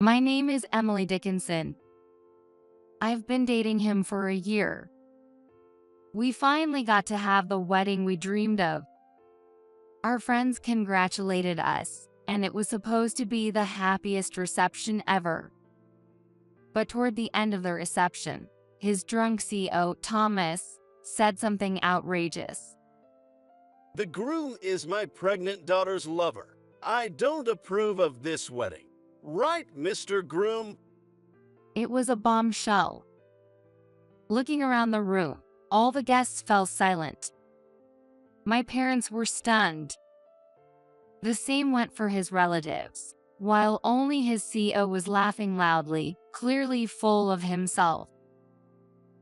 My name is Emily Dickinson. I've been dating him for a year. We finally got to have the wedding we dreamed of. Our friends congratulated us, and it was supposed to be the happiest reception ever. But toward the end of the reception, his drunk CO, Thomas, said something outrageous. The groom is my pregnant daughter's lover. I don't approve of this wedding. Right, Mr. Groom? It was a bombshell. Looking around the room, all the guests fell silent. My parents were stunned. The same went for his relatives, while only his CO was laughing loudly, clearly full of himself.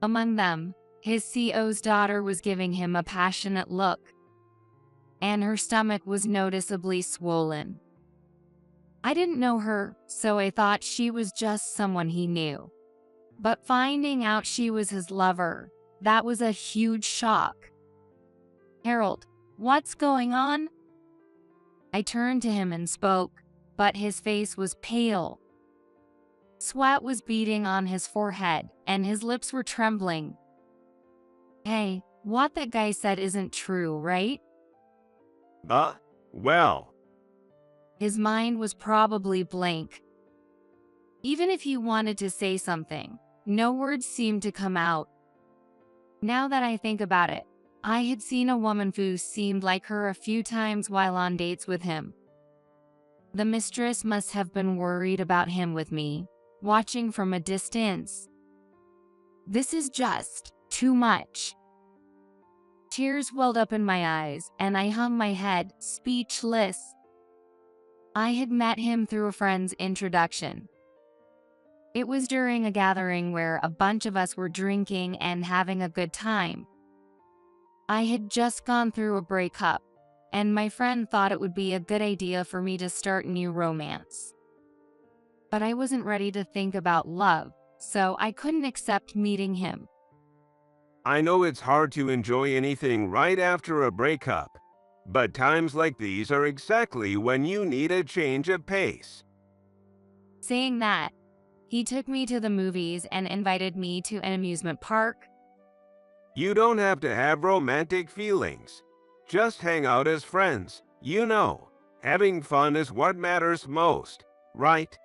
Among them, his CO's daughter was giving him a passionate look, and her stomach was noticeably swollen. I didn't know her, so I thought she was just someone he knew. But finding out she was his lover, that was a huge shock. "Harold, what's going on?" I turned to him and spoke, but his face was pale. Sweat was beading on his forehead, and his lips were trembling. "Hey, what that guy said isn't true, right?" Well. His mind was probably blank. Even if he wanted to say something, no words seemed to come out. Now that I think about it, I had seen a woman who seemed like her a few times while on dates with him. The mistress must have been worried about him with me, watching from a distance. This is just too much. Tears welled up in my eyes, and I hung my head, speechless. I had met him through a friend's introduction. It was during a gathering where a bunch of us were drinking and having a good time. I had just gone through a breakup, and my friend thought it would be a good idea for me to start a new romance. But I wasn't ready to think about love, so I couldn't accept meeting him. I know it's hard to enjoy anything right after a breakup, but times like these are exactly when you need a change of pace. Saying that, he took me to the movies and invited me to an amusement park. You don't have to have romantic feelings. Just hang out as friends. You know, having fun is what matters most, right?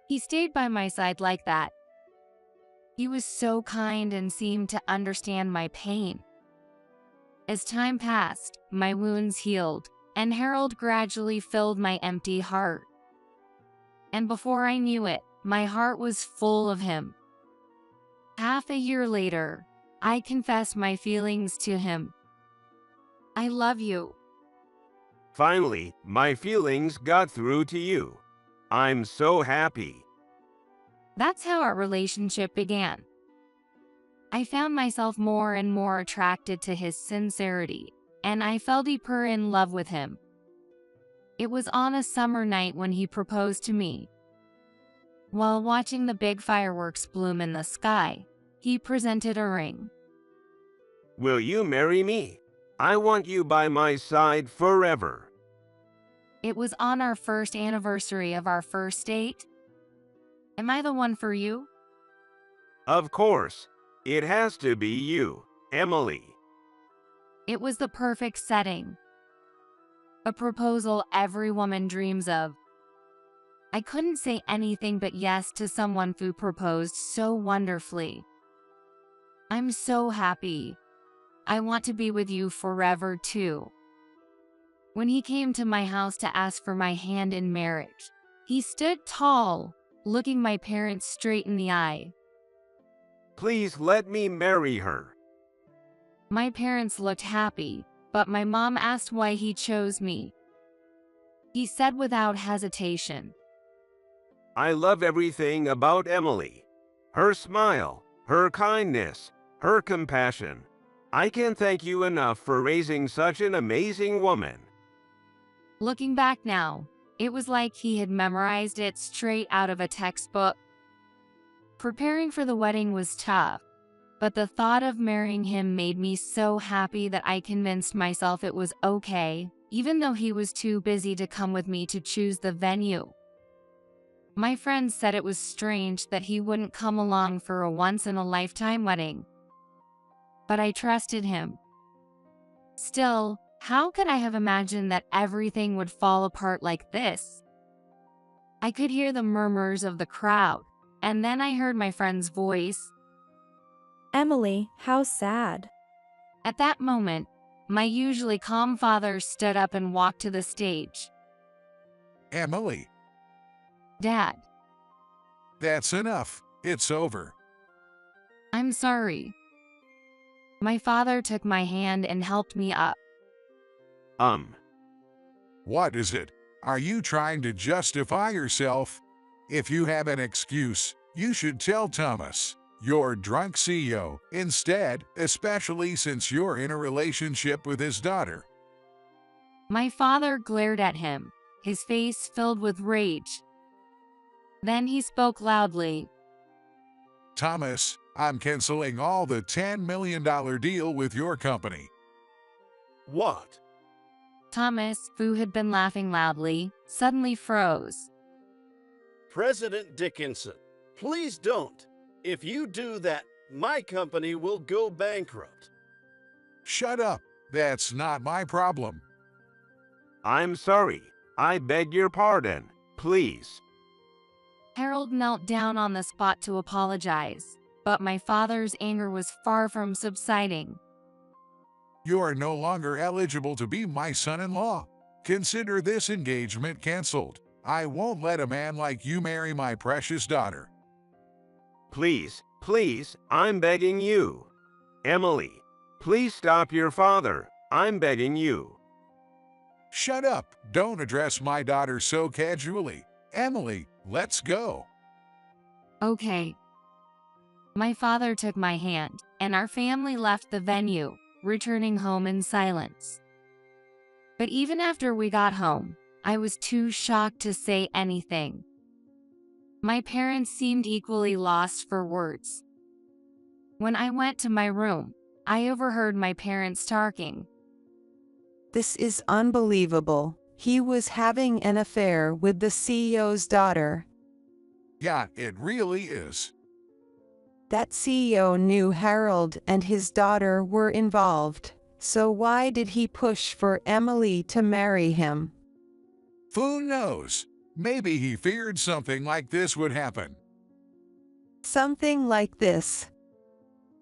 He stayed by my side like that. He was so kind and seemed to understand my pain. As time passed, my wounds healed, and Harold gradually filled my empty heart. And before I knew it, my heart was full of him. Half a year later, I confessed my feelings to him. "I love you." Finally, my feelings got through to you. I'm so happy. That's how our relationship began. I found myself more and more attracted to his sincerity, and I fell deeper in love with him. It was on a summer night when he proposed to me. While watching the big fireworks bloom in the sky, he presented a ring. Will you marry me? I want you by my side forever. It was on our first anniversary of our first date. Am I the one for you? Of course, it has to be you, Emily. It was the perfect setting. A proposal every woman dreams of. I couldn't say anything but yes to someone who proposed so wonderfully. I'm so happy. I want to be with you forever too. When he came to my house to ask for my hand in marriage, he stood tall, looking my parents straight in the eye. Please let me marry her. My parents looked happy, but my mom asked why he chose me. He said without hesitation, I love everything about Emily. Her smile, her kindness, her compassion. I can't thank you enough for raising such an amazing woman. Looking back now, it was like he had memorized it straight out of a textbook. Preparing for the wedding was tough, but the thought of marrying him made me so happy that I convinced myself it was okay, even though he was too busy to come with me to choose the venue. My friend said it was strange that he wouldn't come along for a once-in-a-lifetime wedding. But I trusted him. Still, how could I have imagined that everything would fall apart like this? I could hear the murmurs of the crowd, and then I heard my friend's voice. Emily, how sad. At that moment, my usually calm father stood up and walked to the stage. Emily, Dad, that's enough. It's over. I'm sorry. My father took my hand and helped me up. What is it? Are you trying to justify yourself? If you have an excuse, you should tell Thomas, your drunk CEO, instead, especially since you're in a relationship with his daughter. My father glared at him, his face filled with rage. Then he spoke loudly. Thomas, I'm canceling all the $10 million deal with your company. What? Thomas, who had been laughing loudly, suddenly froze. President Dickinson, please don't. If you do that, my company will go bankrupt. Shut up. That's not my problem. I'm sorry. I beg your pardon. Please. Harold knelt down on the spot to apologize, but my father's anger was far from subsiding. You are no longer eligible to be my son-in-law. Consider this engagement canceled. I won't let a man like you marry my precious daughter. Please, please, I'm begging you. Emily, please stop your father. I'm begging you. Shut up. Don't address my daughter so casually. Emily, let's go. Okay. My father took my hand, and our family left the venue, returning home in silence. But even after we got home, I was too shocked to say anything. My parents seemed equally lost for words. When I went to my room, I overheard my parents talking. This is unbelievable. He was having an affair with the CEO's daughter. Yeah, it really is. That CEO knew Harold and his daughter were involved, so why did he push for Emily to marry him? Who knows? Maybe he feared something like this would happen. Something like this.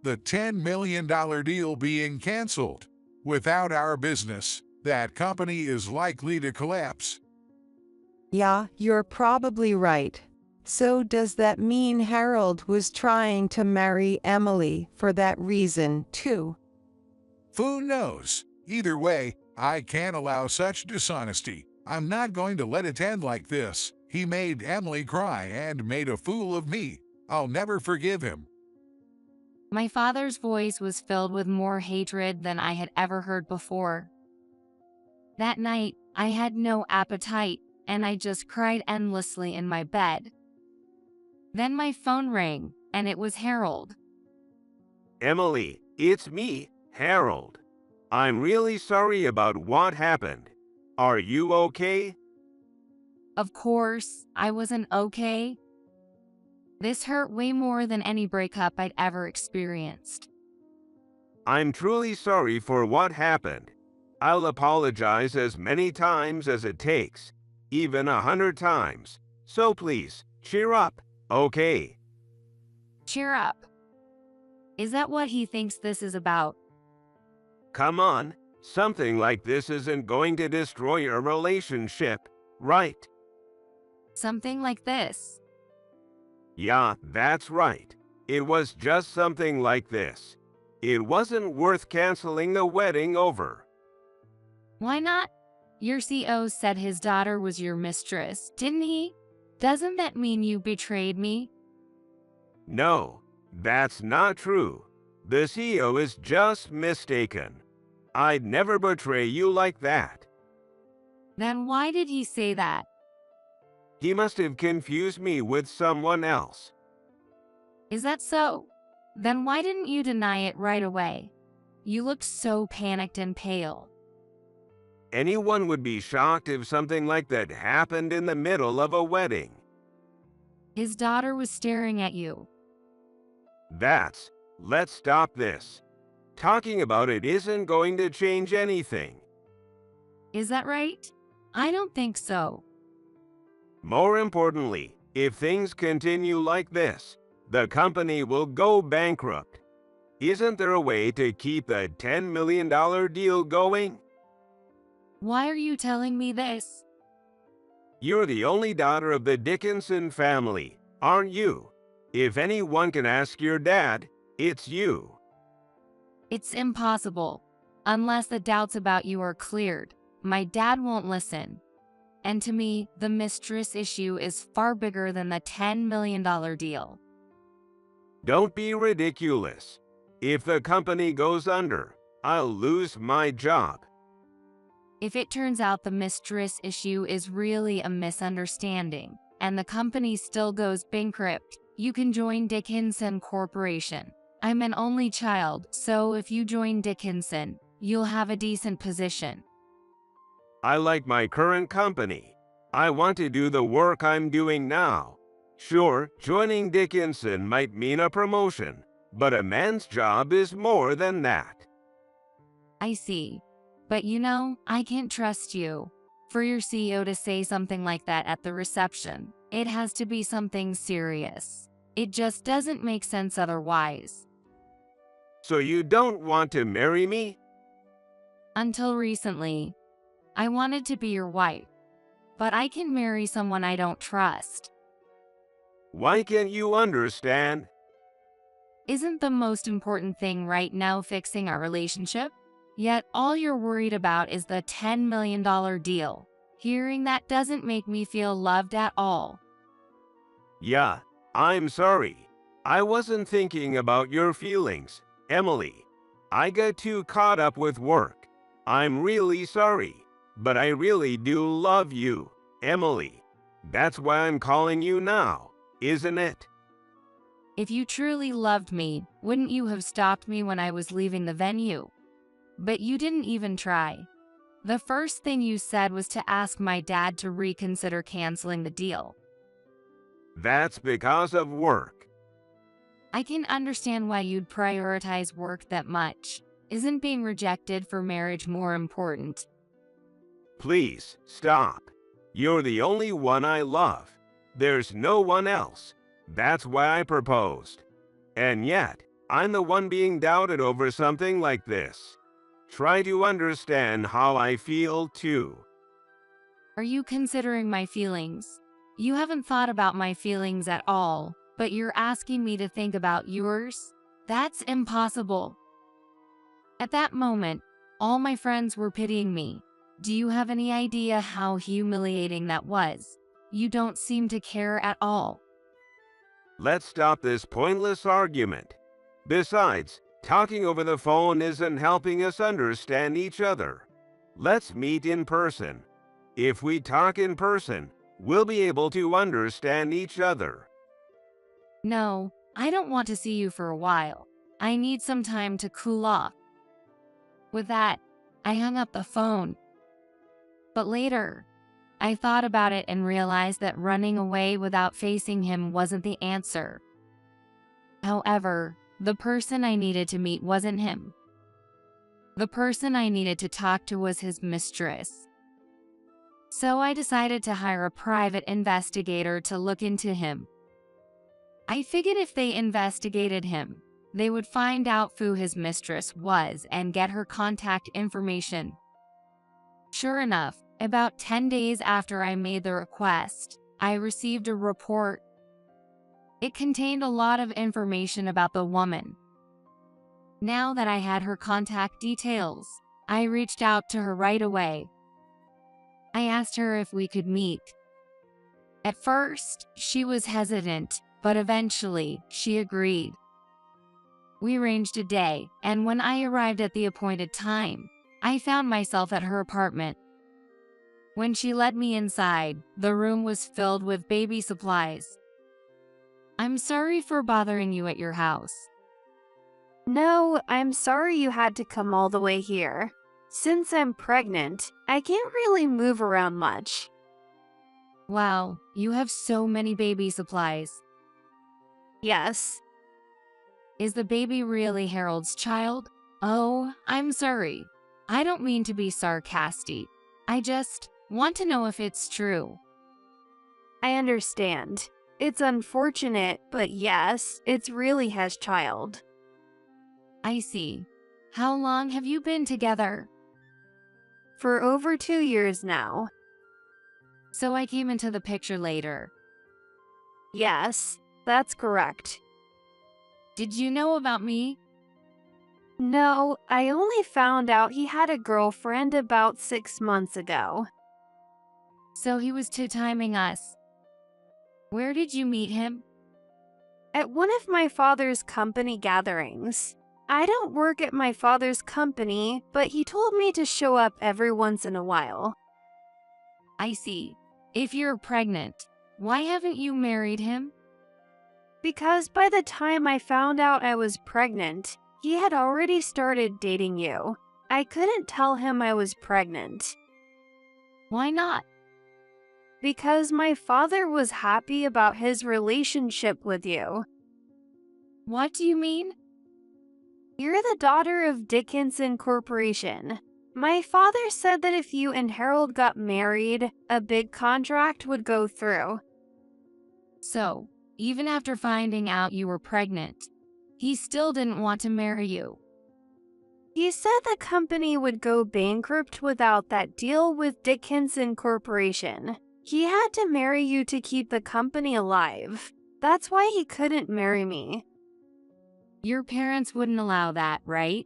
The $10 million deal being canceled. Without our business, that company is likely to collapse. Yeah, you're probably right. So does that mean Harold was trying to marry Emily for that reason, too? Who knows? Either way, I can't allow such dishonesty. I'm not going to let it end like this. He made Emily cry and made a fool of me. I'll never forgive him. My father's voice was filled with more hatred than I had ever heard before. That night, I had no appetite, and I just cried endlessly in my bed. Then my phone rang, and it was Harold. Emily, it's me, Harold. I'm really sorry about what happened. Are you okay? Of course, I wasn't okay. This hurt way more than any breakup I'd ever experienced. I'm truly sorry for what happened. I'll apologize as many times as it takes, even 100 times. So please, cheer up, okay? Cheer up. Is that what he thinks this is about? Come on, something like this isn't going to destroy your relationship, right? Something like this. Yeah, that's right. It was just something like this. It wasn't worth canceling the wedding over. Why not? Your CEO said his daughter was your mistress, didn't he? Doesn't that mean you betrayed me? No, that's not true. The CEO is just mistaken. I'd never betray you like that. Then why did he say that? He must have confused me with someone else. Is that so? Then why didn't you deny it right away? You looked so panicked and pale. Anyone would be shocked if something like that happened in the middle of a wedding. His daughter was staring at you. Let's stop this. Talking about it isn't going to change anything. Is that right? I don't think so. More importantly, if things continue like this, the company will go bankrupt. Isn't there a way to keep the $10 million deal going? Why are you telling me this? You're the only daughter of the Dickinson family, aren't you? If anyone can ask your dad, it's you. It's impossible. Unless the doubts about you are cleared, my dad won't listen. And to me, the mistress issue is far bigger than the $10 million deal. Don't be ridiculous. If the company goes under, I'll lose my job. If it turns out the mistress issue is really a misunderstanding, and the company still goes bankrupt, you can join Dickinson Corporation. I'm an only child, so if you join Dickinson, you'll have a decent position. I like my current company. I want to do the work I'm doing now. Sure, joining Dickinson might mean a promotion, but a man's job is more than that. I see. But you know, I can't trust you. For your CEO to say something like that at the reception, it has to be something serious. It just doesn't make sense otherwise. So you don't want to marry me? Until recently, I wanted to be your wife. But I can marry someone I don't trust. Why can't you understand? Isn't the most important thing right now fixing our relationship? Yet all you're worried about is the $10 million deal. Hearing that doesn't make me feel loved at all. Yeah, I'm sorry. I wasn't thinking about your feelings, Emily. I got too caught up with work. I'm really sorry, but I really do love you, Emily. That's why I'm calling you now, isn't it? If you truly loved me, wouldn't you have stopped me when I was leaving the venue? But you didn't even try. The first thing you said was to ask my dad to reconsider canceling the deal. That's because of work. I can understand why you'd prioritize work that much. Isn't being rejected for marriage more important? Please, stop. You're the only one I love. There's no one else. That's why I proposed. And yet, I'm the one being doubted over something like this. Try to understand how I feel too. Are you considering my feelings? You haven't thought about my feelings at all, but you're asking me to think about yours? That's impossible. At that moment, all my friends were pitying me. Do you have any idea how humiliating that was? You don't seem to care at all. Let's stop this pointless argument. Besides, talking over the phone isn't helping us understand each other. Let's meet in person. If we talk in person, we'll be able to understand each other. No, I don't want to see you for a while. I need some time to cool off. With that, I hung up the phone. But later, I thought about it and realized that running away without facing him wasn't the answer. However, the person I needed to meet wasn't him. The person I needed to talk to was his mistress. So I decided to hire a private investigator to look into him. I figured if they investigated him, they would find out who his mistress was and get her contact information. Sure enough, about 10 days after I made the request, I received a report. It contained a lot of information about the woman. Now that I had her contact details, I reached out to her right away. I asked her if we could meet. At first, she was hesitant, but eventually, she agreed. We arranged a day, and when I arrived at the appointed time, I found myself at her apartment. When she led me inside, the room was filled with baby supplies. I'm sorry for bothering you at your house. No, I'm sorry you had to come all the way here. Since I'm pregnant, I can't really move around much. Wow, you have so many baby supplies. Yes. Is the baby really Harold's child? Oh, I'm sorry. I don't mean to be sarcastic. I just want to know if it's true. I understand. It's unfortunate, but yes, it's really his child. I see. How long have you been together? For over 2 years now. So I came into the picture later. Yes, that's correct. Did you know about me? No, I only found out he had a girlfriend about 6 months ago. So he was two-timing us. Where did you meet him? At one of my father's company gatherings. I don't work at my father's company, but he told me to show up every once in a while. I see. If you're pregnant, why haven't you married him? Because by the time I found out I was pregnant, he had already started dating you. I couldn't tell him I was pregnant. Why not? Because my father was happy about his relationship with you. What do you mean? You're the daughter of Dickinson Corporation. My father said that if you and Harold got married, a big contract would go through. So, even after finding out you were pregnant, he still didn't want to marry you. He said the company would go bankrupt without that deal with Dickinson Corporation. He had to marry you to keep the company alive. That's why he couldn't marry me. Your parents wouldn't allow that, right?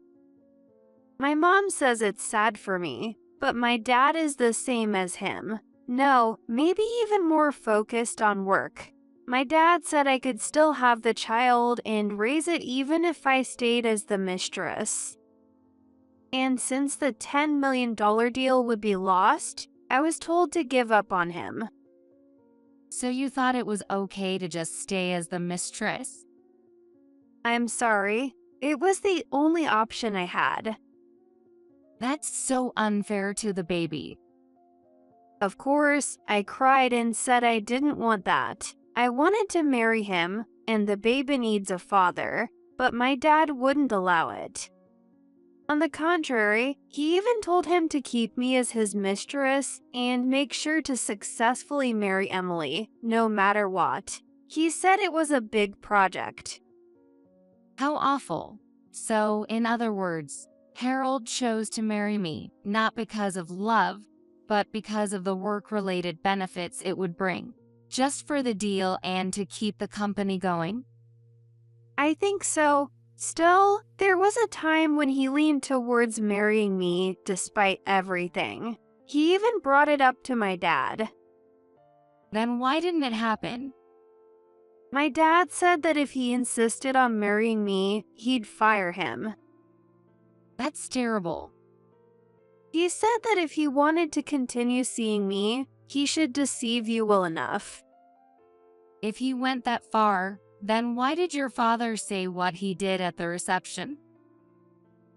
My mom says it's sad for me, but my dad is the same as him. No, maybe even more focused on work. My dad said I could still have the child and raise it even if I stayed as the mistress. And since the $10 million deal would be lost, I was told to give up on him. So you thought it was okay to just stay as the mistress? I'm sorry. It was the only option I had. That's so unfair to the baby. Of course, I cried and said I didn't want that. I wanted to marry him, and the baby needs a father, but my dad wouldn't allow it. On the contrary, he even told him to keep me as his mistress and make sure to successfully marry Emily, no matter what. He said it was a big project. How awful. So, in other words, Harold chose to marry me, not because of love, but because of the work-related benefits it would bring, just for the deal and to keep the company going? I think so. Still, there was a time when he leaned towards marrying me despite everything. He even brought it up to my dad. Then why didn't it happen? My dad said that if he insisted on marrying me, he'd fire him. That's terrible. He said that if he wanted to continue seeing me, he should deceive you well enough. If he went that far, then why did your father say what he did at the reception?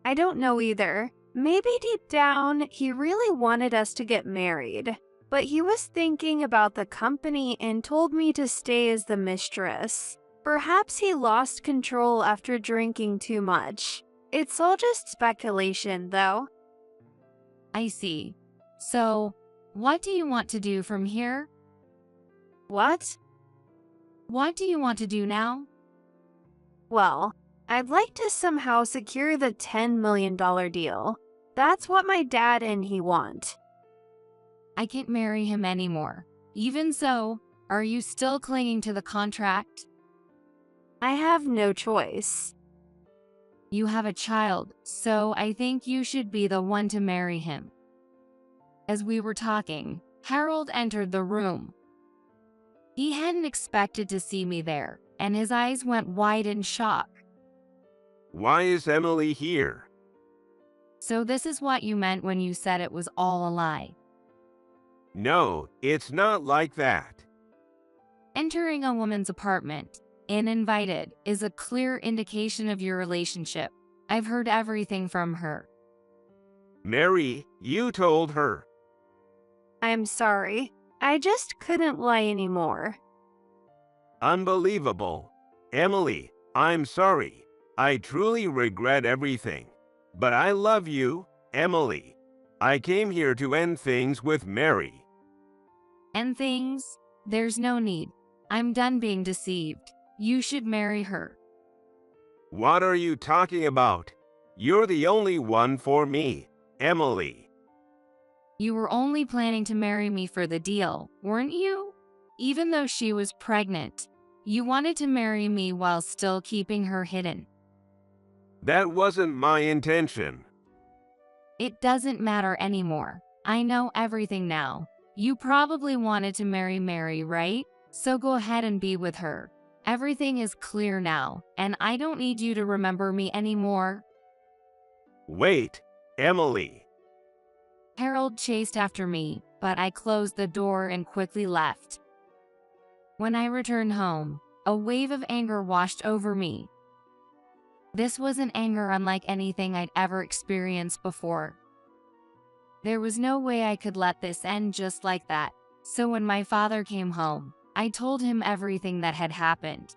I don't know either. Maybe deep down, he really wanted us to get married. But he was thinking about the company and told me to stay as the mistress. Perhaps he lost control after drinking too much. It's all just speculation, though. I see. So, what do you want to do from here? What? What do you want to do now? Well, I'd like to somehow secure the $10 million deal. That's what my dad and he want. I can't marry him anymore. Even so, are you still clinging to the contract? I have no choice. You have a child, so I think you should be the one to marry him. As we were talking, Harold entered the room. He hadn't expected to see me there, and his eyes went wide in shock. Why is Emily here? So this is what you meant when you said it was all a lie. No, it's not like that. Entering a woman's apartment, uninvited, is a clear indication of your relationship. I've heard everything from her. Mary, you told her. I'm sorry. I just couldn't lie anymore. Unbelievable. Emily, I'm sorry. I truly regret everything. But I love you, Emily. I came here to end things with Mary. And things? There's no need. I'm done being deceived. You should marry her. What are you talking about? You're the only one for me, Emily. You were only planning to marry me for the deal, weren't you? Even though she was pregnant, you wanted to marry me while still keeping her hidden. That wasn't my intention. It doesn't matter anymore. I know everything now. You probably wanted to marry Mary, right? So go ahead and be with her. Everything is clear now, and I don't need you to remember me anymore. Wait, Emily. Harold chased after me, but I closed the door and quickly left. When I returned home, a wave of anger washed over me. This was an anger unlike anything I'd ever experienced before. There was no way I could let this end just like that, so when my father came home, I told him everything that had happened.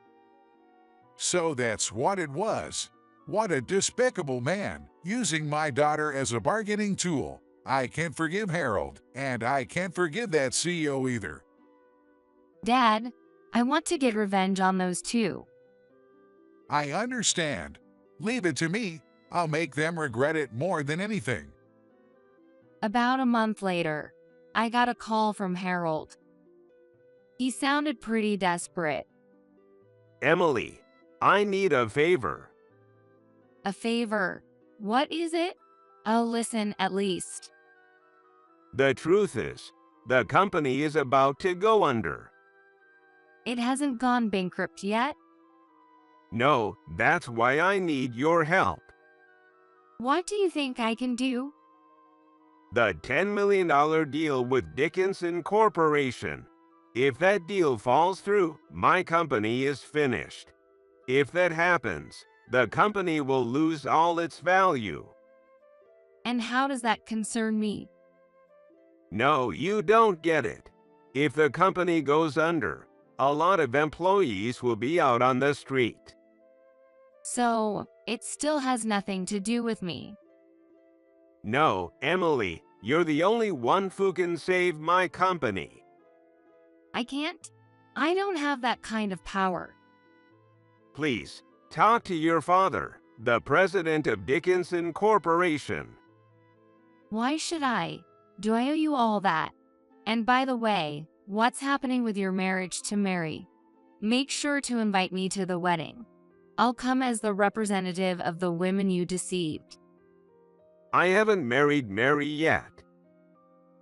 So that's what it was. What a despicable man, using my daughter as a bargaining tool. I can't forgive Harold, and I can't forgive that CEO either. Dad, I want to get revenge on those two. I understand. Leave it to me. I'll make them regret it more than anything. About a month later, I got a call from Harold. He sounded pretty desperate. Emily, I need a favor. A favor? What is it? I'll listen at least. The truth is, the company is about to go under. It hasn't gone bankrupt yet? No, that's why I need your help. What do you think I can do? The $10 million deal with Dickinson Corporation. If that deal falls through, my company is finished. If that happens, the company will lose all its value. And how does that concern me? No, you don't get it. If the company goes under, a lot of employees will be out on the street. So, it still has nothing to do with me. No, Emily, you're the only one who can save my company. I can't. I don't have that kind of power. Please, talk to your father, the president of Dickinson Corporation. Why should I? Do I owe you all that? And by the way, what's happening with your marriage to Mary? Make sure to invite me to the wedding. I'll come as the representative of the women you deceived. I haven't married Mary yet.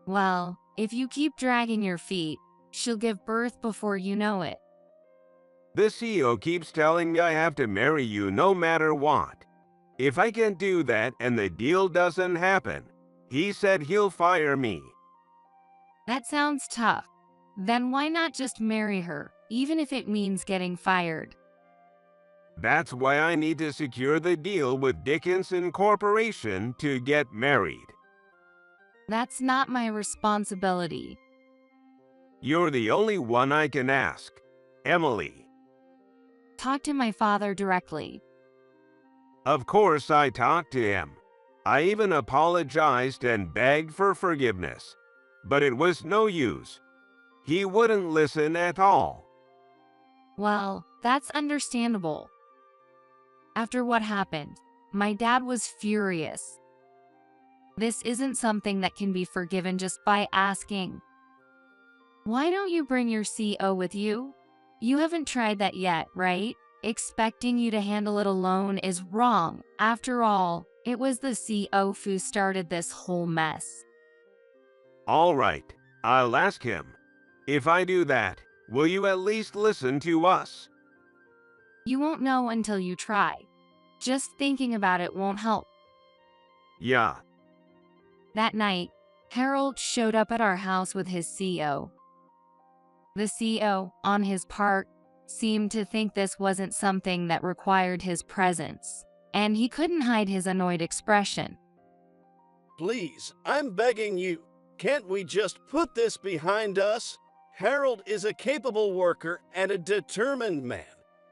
Well, if you keep dragging your feet, she'll give birth before you know it. The CEO keeps telling me I have to marry you no matter what. If I can't do that and the deal doesn't happen, he said he'll fire me. That sounds tough. Then why not just marry her, even if it means getting fired? That's why I need to secure the deal with Dickinson Corporation to get married. That's not my responsibility. You're the only one I can ask, Emily. Talk to my father directly. Of course I talked to him. I even apologized and begged for forgiveness. But it was no use. He wouldn't listen at all. Well, that's understandable. After what happened, my dad was furious. This isn't something that can be forgiven just by asking. Why don't you bring your CO with you? You haven't tried that yet, right? Expecting you to handle it alone is wrong. After all, it was the CO who started this whole mess. All right, I'll ask him. If I do that, will you at least listen to us? You won't know until you try. Just thinking about it won't help. Yeah. That night, Harold showed up at our house with his CO. The CO, on his part, seemed to think this wasn't something that required his presence, and he couldn't hide his annoyed expression. Please, I'm begging you. Can't we just put this behind us? Harold is a capable worker and a determined man.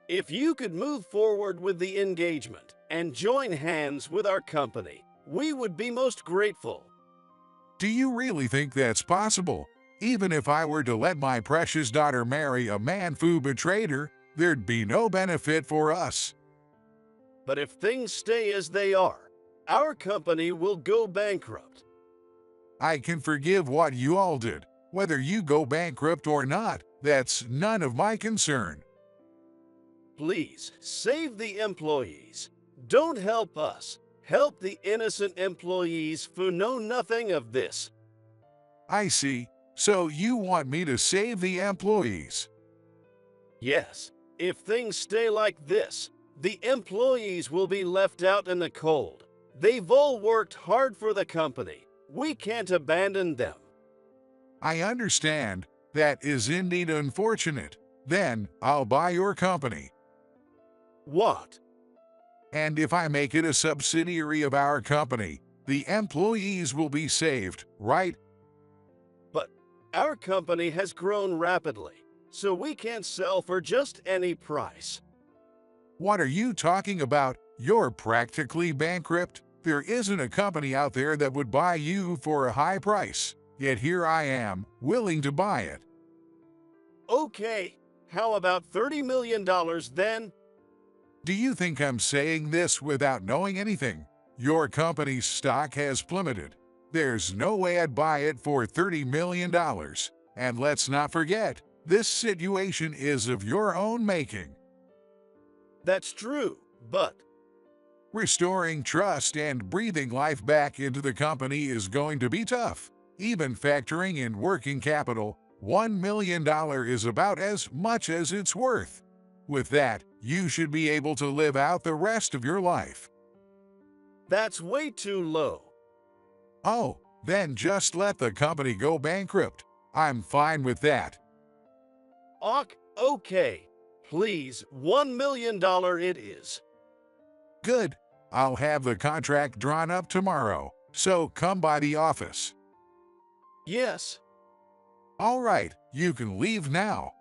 If you could move forward with the engagement and join hands with our company, we would be most grateful. Do you really think that's possible? Even if I were to let my precious daughter marry a man who betrayed her, there'd be no benefit for us. But if things stay as they are, our company will go bankrupt. I can forgive what you all did. Whether you go bankrupt or not, that's none of my concern. Please, save the employees. Don't help us. Help the innocent employees who know nothing of this. I see. So you want me to save the employees? Yes, if things stay like this, the employees will be left out in the cold. They've all worked hard for the company. We can't abandon them. I understand. That is indeed unfortunate. Then I'll buy your company. What? And if I make it a subsidiary of our company, the employees will be saved, right? But our company has grown rapidly, so we can't sell for just any price. What are you talking about? You're practically bankrupt. There isn't a company out there that would buy you for a high price. Yet here I am, willing to buy it. Okay, how about $30 million then? Do you think I'm saying this without knowing anything? Your company's stock has plummeted. There's no way I'd buy it for $30 million. And let's not forget, this situation is of your own making. That's true, but Restoring trust and breathing life back into the company is going to be tough. Even factoring in working capital, $1 million is about as much as it's worth. With that, you should be able to live out the rest of your life. that's way too low. Oh, then just let the company go bankrupt. I'm fine with that. Okay. Please, $1 million it is. Good. I'll have the contract drawn up tomorrow, so come by the office. Yes. All right, you can leave now.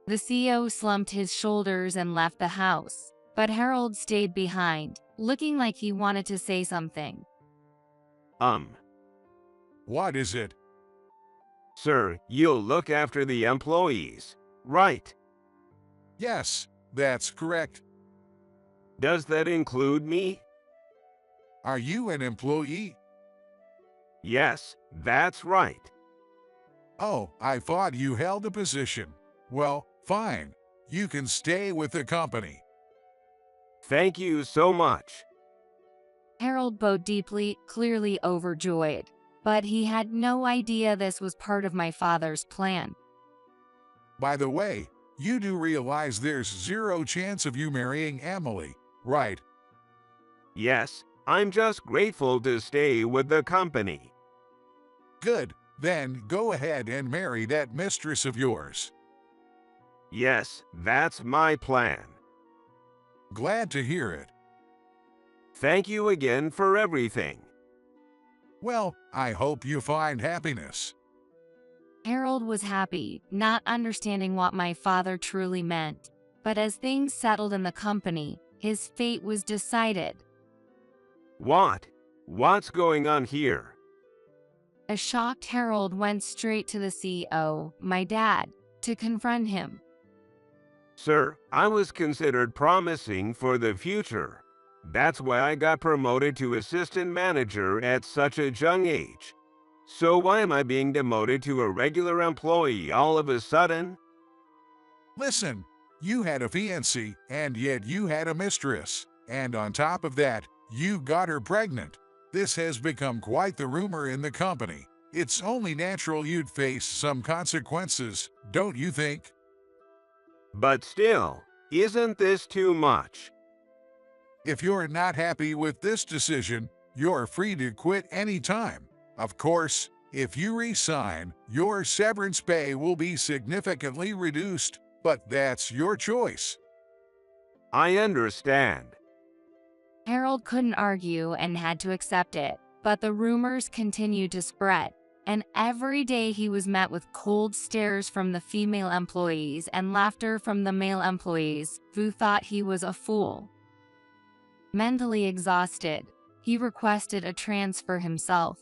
The CEO slumped his shoulders and left the house, but Harold stayed behind, looking like he wanted to say something. What is it? Sir, you'll look after the employees, right? Yes, that's correct. Does that include me? Are you an employee? Yes, that's right. Oh, I thought you held a position. Well, fine. You can stay with the company. Thank you so much. Harold bowed deeply, clearly overjoyed, but he had no idea this was part of my father's plan. By the way, you do realize there's zero chance of you marrying Emily, right? Yes, I'm just grateful to stay with the company. Good. Then go ahead and marry that mistress of yours. Yes, that's my plan. Glad to hear it. Thank you again for everything. Well, I hope you find happiness. Harold was happy, not understanding what my father truly meant. But as things settled in the company, his fate was decided. What? What's going on here? A shocked Harold went straight to the CEO, my dad, to confront him. Sir, I was considered promising for the future. That's why I got promoted to assistant manager at such a young age. So why am I being demoted to a regular employee all of a sudden? Listen, you had a fiancée, and yet you had a mistress. And on top of that, you got her pregnant. This has become quite the rumor in the company. It's only natural you'd face some consequences, don't you think? But still, isn't this too much? If you're not happy with this decision, you're free to quit anytime. Of course, if you resign, your severance pay will be significantly reduced, but that's your choice. I understand. Harold couldn't argue and had to accept it, but the rumors continued to spread. and every day he was met with cold stares from the female employees and laughter from the male employees, who thought he was a fool. Mentally exhausted, he requested a transfer himself.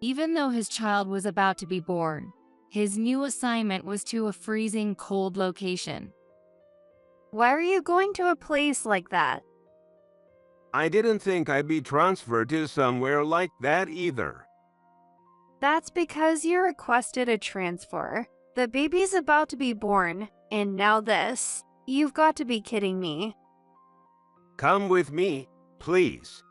Even though his child was about to be born, his new assignment was to a freezing cold location. Why are you going to a place like that? I didn't think I'd be transferred to somewhere like that either. That's because you requested a transfer. The baby's about to be born, and now this. You've got to be kidding me. Come with me, please.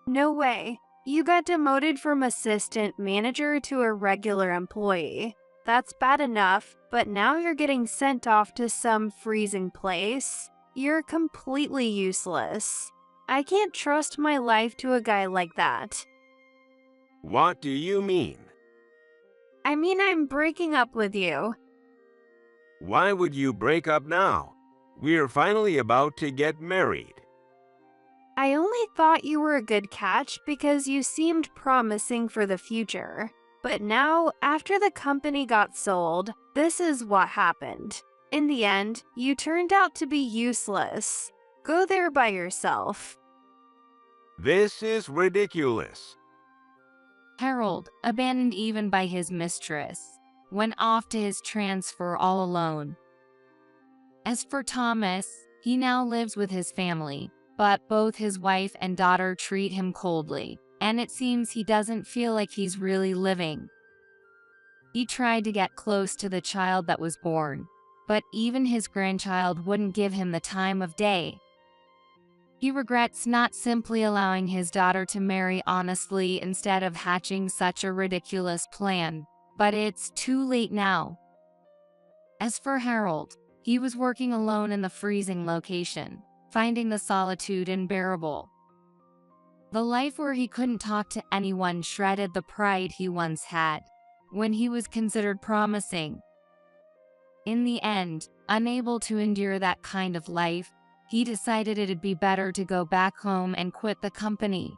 No way. You got demoted from assistant manager to a regular employee. That's bad enough, but now you're getting sent off to some freezing place. You're completely useless. I can't trust my life to a guy like that. What do you mean? I mean, I'm breaking up with you. Why would you break up now? We're finally about to get married. I only thought you were a good catch because you seemed promising for the future. But now, after the company got sold, this is what happened. In the end, you turned out to be useless. Go there by yourself. This is ridiculous. Harold, abandoned even by his mistress, went off to his transfer all alone. As for Thomas, he now lives with his family, but both his wife and daughter treat him coldly, and it seems he doesn't feel like he's really living. He tried to get close to the child that was born, but even his grandchild wouldn't give him the time of day. He regrets not simply allowing his daughter to marry honestly instead of hatching such a ridiculous plan, but it's too late now. As for Harold, he was working alone in the freezing location, finding the solitude unbearable. The life where he couldn't talk to anyone shredded the pride he once had, when he was considered promising. In the end, unable to endure that kind of life, he decided it'd be better to go back home and quit the company.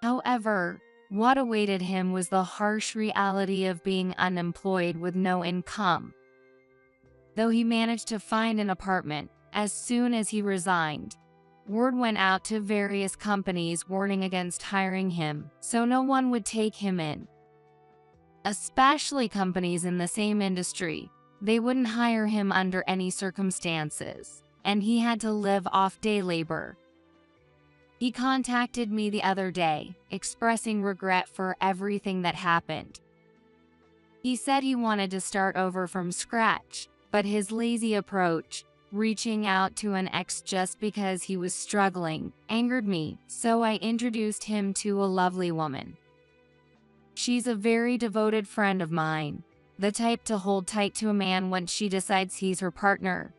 However, what awaited him was the harsh reality of being unemployed with no income. Though he managed to find an apartment as soon as he resigned, word went out to various companies warning against hiring him, so no one would take him in. Especially companies in the same industry. They wouldn't hire him under any circumstances, and he had to live off day labor. He contacted me the other day, expressing regret for everything that happened. He said he wanted to start over from scratch, but his lazy approach, reaching out to an ex just because he was struggling, angered me, so I introduced him to a lovely woman. She's a very devoted friend of mine, the type to hold tight to a man once she decides he's her partner.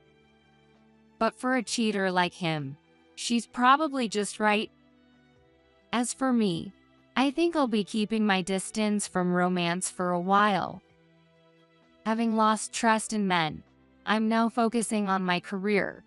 But for a cheater like him, she's probably just right. As for me, I think I'll be keeping my distance from romance for a while. Having lost trust in men, I'm now focusing on my career.